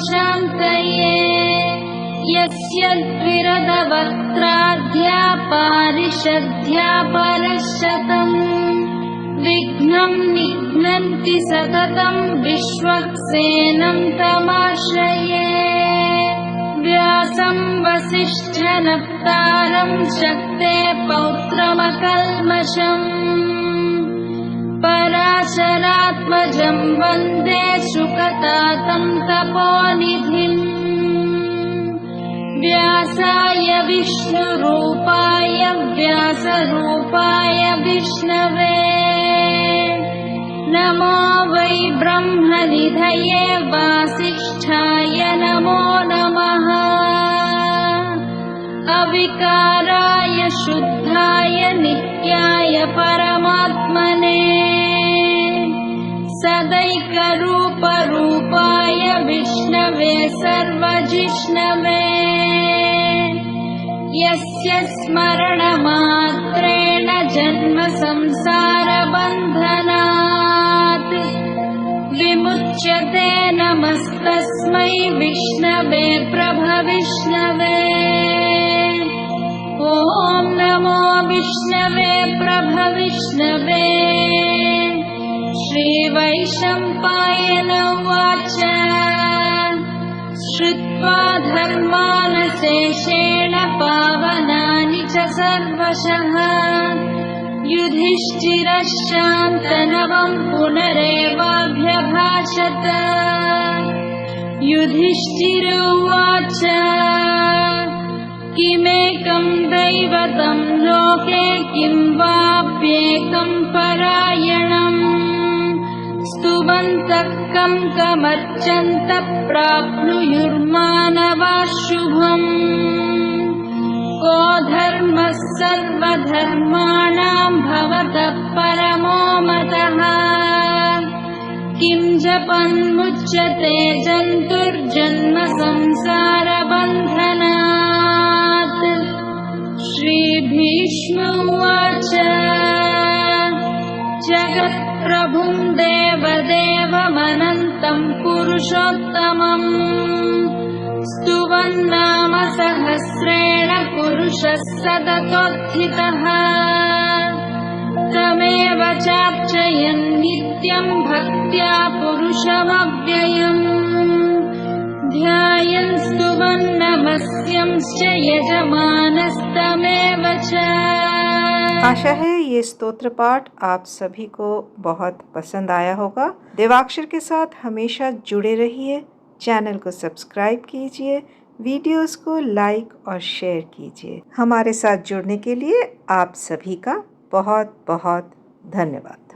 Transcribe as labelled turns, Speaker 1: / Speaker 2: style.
Speaker 1: शान्तये यस्य द्विरदवक्त्राद्या पारिषद्या परशतम् विघ्नं निघ्नन्ति सततं विश्वक्सेनं तमाश्रये व्यासं वसिष्ठनप्तारं शक्ते पौत्रमकल्मषम् पराशरात्मजं वन्दे शुकतातं तपोनिधिम् व्यासाय विष्णुरूपाय व्यासरूपाय विष्णवे नमो वै ब्रह्मनिधये वासिष्ठाय नमो नमः अविकाराय शुद्धाय नित्याय परमात्मने सदैकरूपरूपाय विष्णवे सर्वजिष्णवे यस्य स्मरणमात्रेण जन्म संसारबन्धनात् विमुच्यते नमस्तस्मै विष्णवे प्रभविष्णवे ॐ नमो विष्णवे प्रभविष्णवे श्रीवैशम्पायन उवाच श्रुत्वा धर्मानशेषेण पावनानि च सर्वशः युधिष्ठिरश्चान्तनवं पुनरेवाभ्यभाषत युधिष्ठिर उवाच किमेकं दैवतं लोके किं वाप्येकं परायणम् स्तुवन्तः कमर्चन्तः प्राप्नुयुर्मानवा शुभम् को धर्मः सर्वधर्माणां भवतः परमो मतः किं जपन्मुच्यते जन्तुर्जन्म संसारबन्धनात् श्रीभीष्म उवाच जगत्प्रभुं देवदेवमनन्तं पुरुषोत्तमम् स्तुवन्नाम सहस्रेण पुरुषः सततोत्थितः तमेव चार्चयन् नित्यं भक्त्या पुरुषमव्ययम् ध्यायन् स्तुवन् नमस्यंश्च यजमानस्तमेव च।
Speaker 2: आशा है ये स्तोत्र पाठ आप सभी को बहुत पसंद आया होगा। देवाक्षर के साथ हमेशा जुड़े रहिए, चैनल को सब्सक्राइब कीजिए, वीडियोस को लाइक और शेयर कीजिए। हमारे साथ जुड़ने के लिए आप सभी का बहुत बहुत धन्यवाद।